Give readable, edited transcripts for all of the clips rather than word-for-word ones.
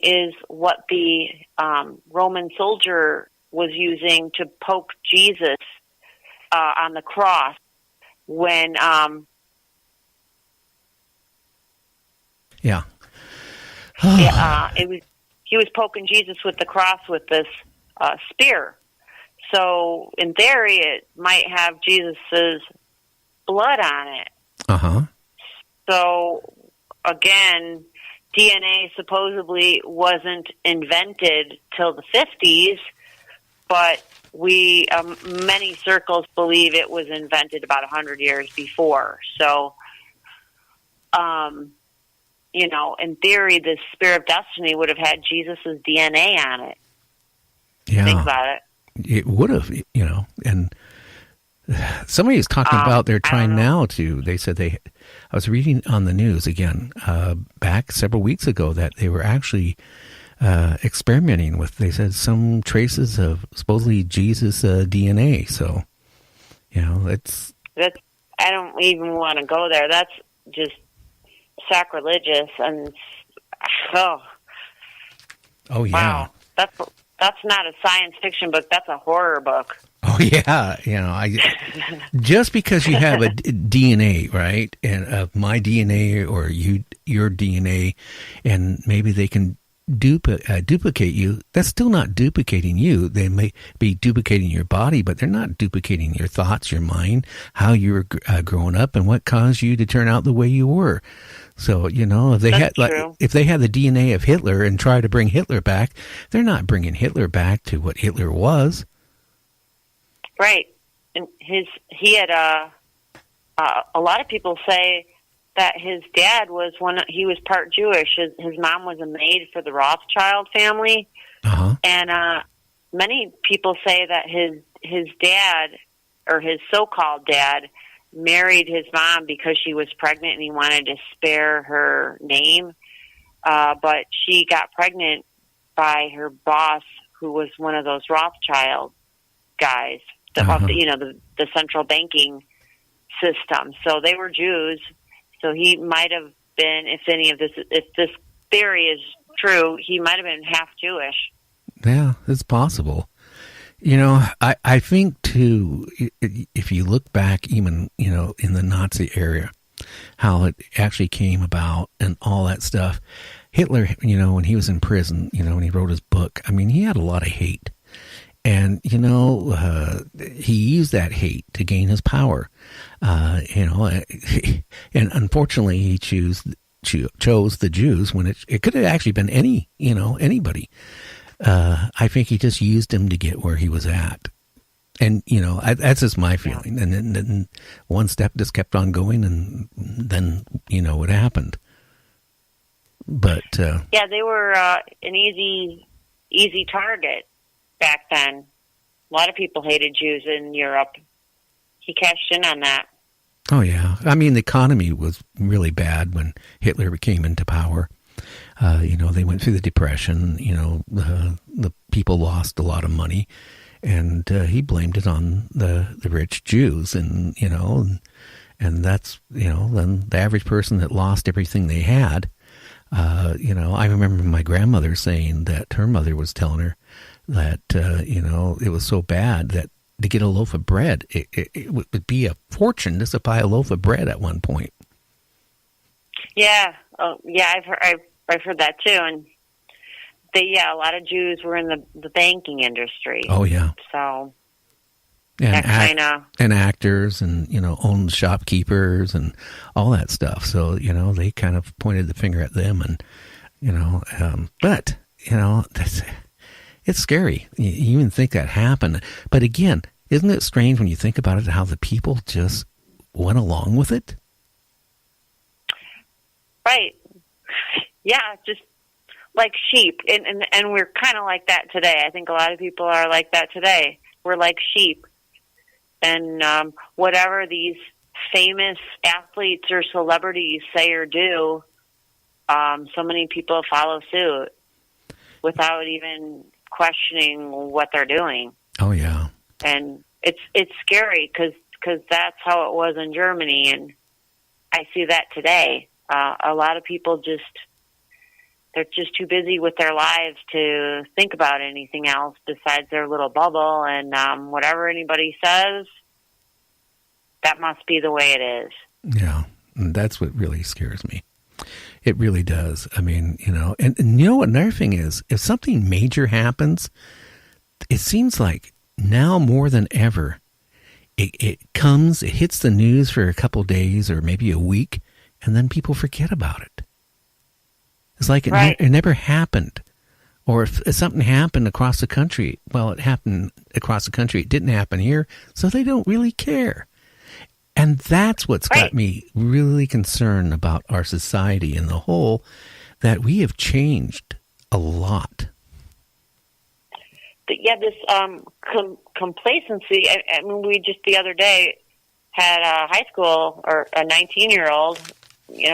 is what the Roman soldier was using to poke Jesus on the cross when he was poking Jesus with the cross with this spear. So in theory, it might have Jesus's blood on it. Uh-huh. So again, DNA supposedly wasn't invented till the 50s, but many circles believe it was invented about 100 years before. So, in theory, the Spear of Destiny would have had Jesus's DNA on it. Yeah. Think about it. It would have, and somebody is talking about they're trying now to, they said I was reading on the news again, back several weeks ago that they were actually experimenting with, they said, some traces of supposedly Jesus' DNA. So, I don't even want to go there. That's just sacrilegious. And, oh yeah. Wow. That's not a science fiction book. That's a horror book. Oh yeah, just because you have a DNA, right, and of my DNA or your DNA, and maybe they can duplicate you. That's still not duplicating you. They may be duplicating your body, but they're not duplicating your thoughts, your mind, how you were growing up, and what caused you to turn out the way you were. So, if they if they had the DNA of Hitler and try to bring Hitler back, they're not bringing Hitler back to what Hitler was. Right. And he had a lot of people say that his dad he was part Jewish. His mom was a maid for the Rothschild family. Uh-huh. And many people say that his dad, or his so-called dad, married his mom because she was pregnant and he wanted to spare her name. But she got pregnant by her boss, who was one of those Rothschild guys, the central banking system. So they were Jews. So he might have been, if this theory is true, he might have been half Jewish. Yeah, it's possible. I think too, if you look back even, in the Nazi era, how it actually came about and all that stuff. Hitler, when he was in prison, when he wrote his book, he had a lot of hate. And, he used that hate to gain his power. And unfortunately he chose the Jews when it could have actually been anybody. I think he just used him to get where he was at. And, that's just my feeling. And then one step just kept on going, and then, it happened. But, they were an easy target back then. A lot of people hated Jews in Europe. He cashed in on that. Oh, yeah. The economy was really bad when Hitler came into power. They went through the Depression. The people lost a lot of money, and he blamed it on the rich Jews, and that's then the average person that lost everything they had. I remember my grandmother saying that her mother was telling her that it was so bad that to get a loaf of bread, it would be a fortune just to buy a loaf of bread at one point. Yeah, I've heard that too, and a lot of Jews were in the banking industry. Oh yeah. So and actors and owned shopkeepers and all that stuff. So they kind of pointed the finger at them, and but it's scary. You even think that happened, but again, isn't it strange when you think about it how the people just went along with it? Right. Yeah, just like sheep. And we're kind of like that today. I think a lot of people are like that today. We're like sheep. And whatever these famous athletes or celebrities say or do, so many people follow suit without even questioning what they're doing. Oh, yeah. And it's scary because that's how it was in Germany, and I see that today. A lot of people just, they're just too busy with their lives to think about anything else besides their little bubble. And whatever anybody says, that must be the way it is. Yeah, and that's what really scares me. It really does. I mean, and another thing is, if something major happens, it seems like now more than ever, it hits the news for a couple days or maybe a week, and then people forget about it. It's like it never happened. Or if something happened across the country, well, it happened across the country. It didn't happen here, so they don't really care. And that's what's got me really concerned about our society in the whole, that we have changed a lot. Yeah, this complacency. I mean, we just the other day had a high school or a 19-year-old,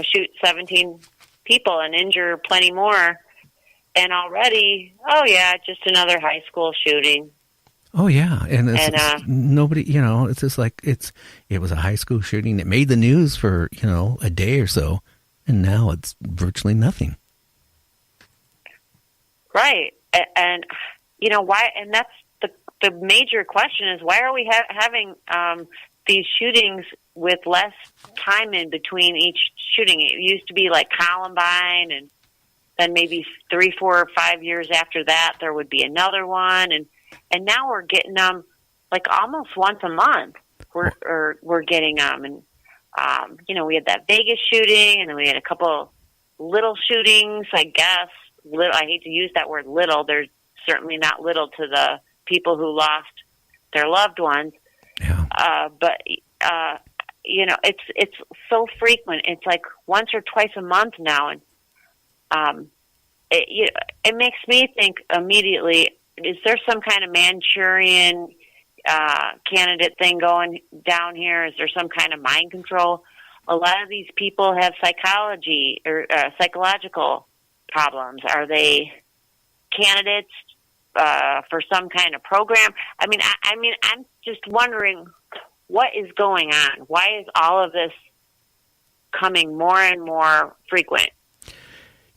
shoot 17 people and injure plenty more. And already, just another high school shooting. Oh yeah, and nobody, it's just like it was a high school shooting. It made the news for a day or so, and now it's virtually nothing. Right, and why? And that's the major question is, why are we having these shootings with less time in between each shooting? It used to be like Columbine, and then maybe 3, 4, or 5 years after that there would be another one, and now we're getting them like almost once a month. We're getting them, and we had that Vegas shooting, and then we had a couple little shootings. I guess I hate to use that word little. They're certainly not little to the people who lost their loved ones. Yeah. But it's so frequent. It's like once or twice a month now, and it makes me think immediately. Is there some kind of Manchurian candidate thing going down here? Is there some kind of mind control? A lot of these people have psychology or psychological problems. Are they candidates for some kind of program? I mean, I'm just wondering what is going on. Why is all of this coming more and more frequent?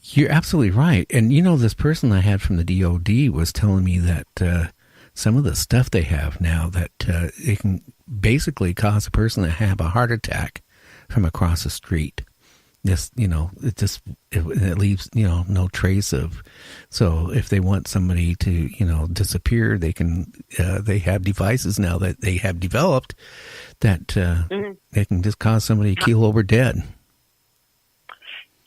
You're absolutely right. And, this person I had from the DOD was telling me that some of the stuff they have now, that it can basically cause a person to have a heart attack from across the street. It leaves, no trace of. So if they want somebody to, disappear, they can, they have devices now that they have developed that they can just cause somebody to keel over dead.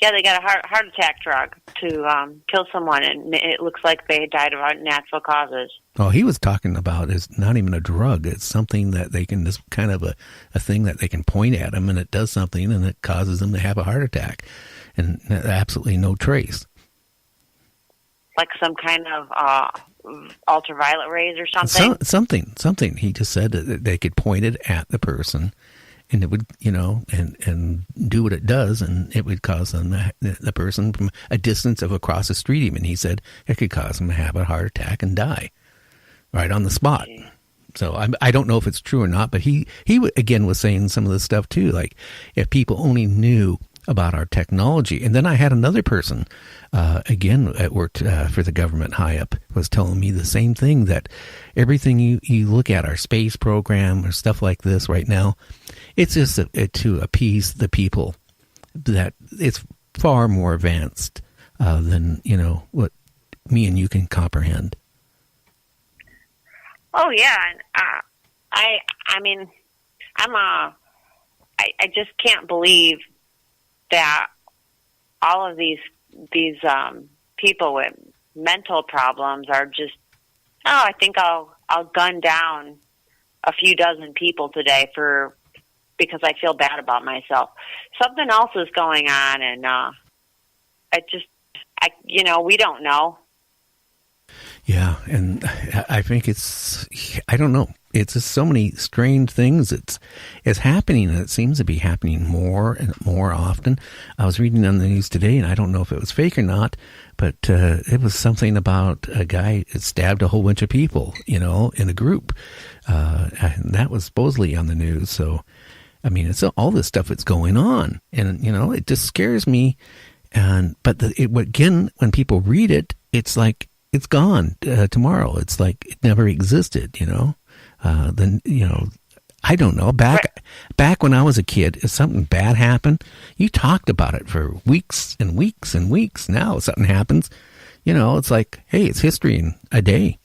Yeah, they got a heart attack drug to kill someone, and it looks like they died of natural causes. Oh, he was talking about it's not even a drug. It's something that they can, just kind of a thing that they can point at them, and it does something, and it causes them to have a heart attack, and absolutely no trace. Like some kind of ultraviolet rays or something? Something. He just said that they could point it at the person, and it would, and do what it does, and it would cause them, the person from a distance of across the street even, he said it could cause them to have a heart attack and die right on the spot. So I don't know if it's true or not, but he again was saying some of this stuff too, like if people only knew about our technology. And then I had another person, again, that worked for the government high up, was telling me the same thing, that everything you look at, our space program or stuff like this right now, it's just to appease the people, that it's far more advanced than, what me and you can comprehend. Oh, yeah. I just can't believe that all of these people with mental problems are just, I think I'll gun down a few dozen people today because I feel bad about myself. Something else is going on, and we don't know. Yeah, and I think I don't know. It's just so many strange things. It's happening, and it seems to be happening more and more often. I was reading on the news today, and I don't know if it was fake or not, but it was something about a guy that stabbed a whole bunch of people, in a group. And that was supposedly on the news. So, I mean, it's all this stuff that's going on, and it just scares me. Again, when people read it, it's like it's gone tomorrow. It's like it never existed, Then, I don't know. Back when I was a kid, if something bad happened, you talked about it for weeks and weeks and weeks. Now, if something happens, it's like, hey, it's history in a day.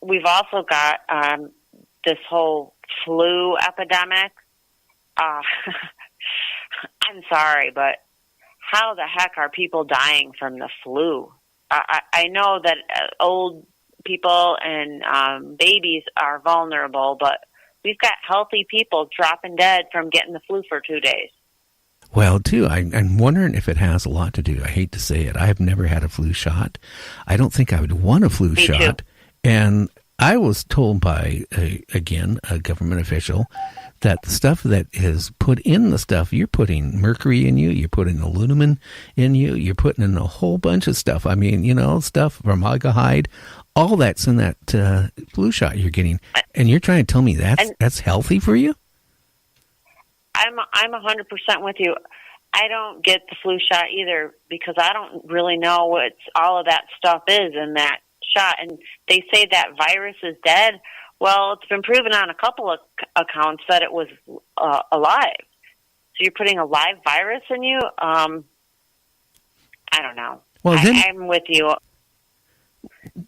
We've also got this whole flu epidemic. I'm sorry, but how the heck are people dying from the flu? I know that old people and babies are vulnerable, but we've got healthy people dropping dead from getting the flu for 2 days. Well, too, I'm wondering if it has a lot to do. I hate to say it. I have never had a flu shot. I don't think I would want a flu shot. Too. And I was told by, a government official that the stuff that is put in the stuff, you're putting mercury in you, you're putting aluminum in you, you're putting in a whole bunch of stuff. I mean, stuff, formaldehyde, all that's in that flu shot you're getting. And you're trying to tell me that's healthy for you? I'm 100% with you. I don't get the flu shot either because I don't really know what all of that stuff is in that shot. And they say that virus is dead. Well, it's been proven on a couple of accounts that it was alive. So you're putting a live virus in you? I don't know. Well, I'm with you.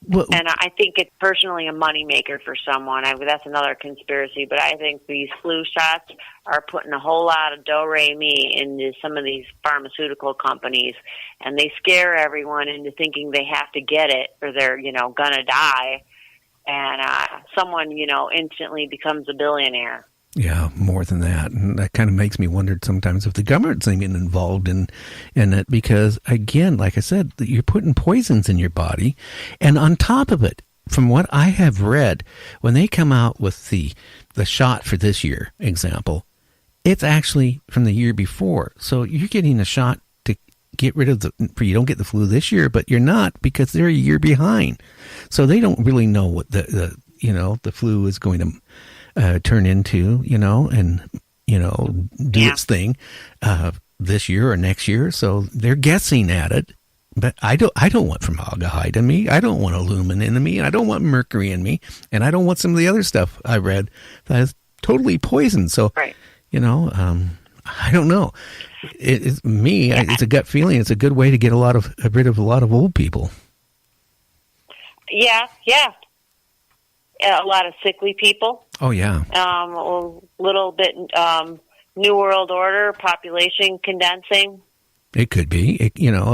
Well, and I think it's personally a moneymaker for someone. That's another conspiracy, but I think these flu shots are putting a whole lot of do-re-mi into some of these pharmaceutical companies, and they scare everyone into thinking they have to get it or they're, going to die, and someone, instantly becomes a billionaire. Yeah, more than that. And that kind of makes me wonder sometimes if the government's even involved in it because, again, like I said, you're putting poisons in your body. And on top of it, from what I have read, when they come out with the shot for this year, example, it's actually from the year before. So you're getting a shot to get rid of you don't get the flu this year, but you're not because they're a year behind. So they don't really know what the flu is going to turn into, and, do its thing this year or next year. So they're guessing at it. But I don't want formaldehyde in me. I don't want aluminum in me. I don't want mercury in me. And I don't want some of the other stuff I read that is totally poison. So, right. I don't know. It's a gut feeling. It's a good way to get rid of a lot of old people. Yeah. A lot of sickly people. Oh, yeah. A little bit New World Order, population condensing. It could be,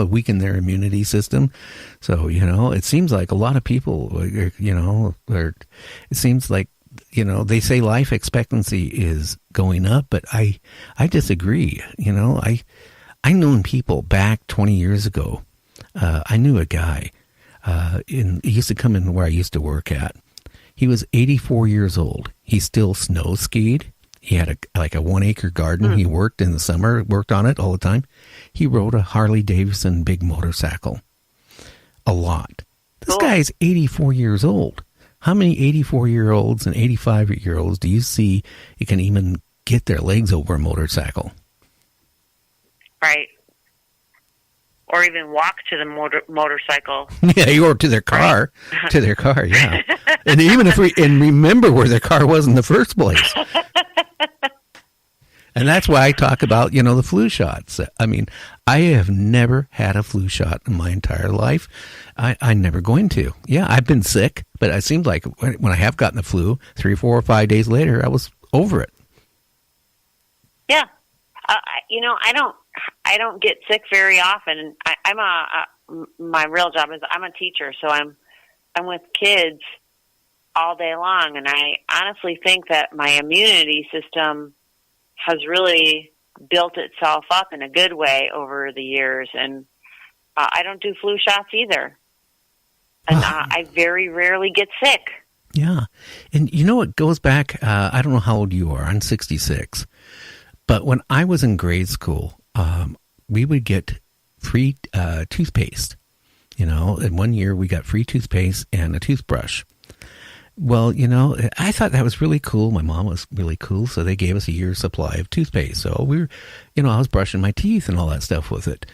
weaken their immunity system. So, it seems like a lot of people, it seems like, they say life expectancy is going up, but I disagree. I known people back 20 years ago. I knew a guy, he used to come in where I used to work at. He was 84 years old. He still snow skied. He had a 1 acre garden. He worked in the summer, worked on it all the time. He rode a Harley Davidson big motorcycle a lot. This guy is 84 years old. How many 84-year-olds and 85-year-olds do you see you can even get their legs over a motorcycle? Right. Or even walk to the motorcycle. Yeah, or to their car. Right. To their car, yeah. And even remember where their car was in the first place. And that's why I talk about, the flu shots. I mean, I have never had a flu shot in my entire life. I'm never going to. Yeah, I've been sick, but it seems like when I have gotten the flu, 3, 4, or 5 days later, I was over it. Yeah. I don't get sick very often. My real job is I'm a teacher, so I'm with kids all day long, and I honestly think that my immunity system has really built itself up in a good way over the years, and I don't do flu shots either. And I very rarely get sick. Yeah. And it goes back, I don't know how old you are, I'm 66. But when I was in grade school, we would get free toothpaste. In 1 year, we got free toothpaste and a toothbrush. Well, I thought that was really cool. My mom was really cool, so they gave us a year's supply of toothpaste. So I was brushing my teeth and all that stuff with it.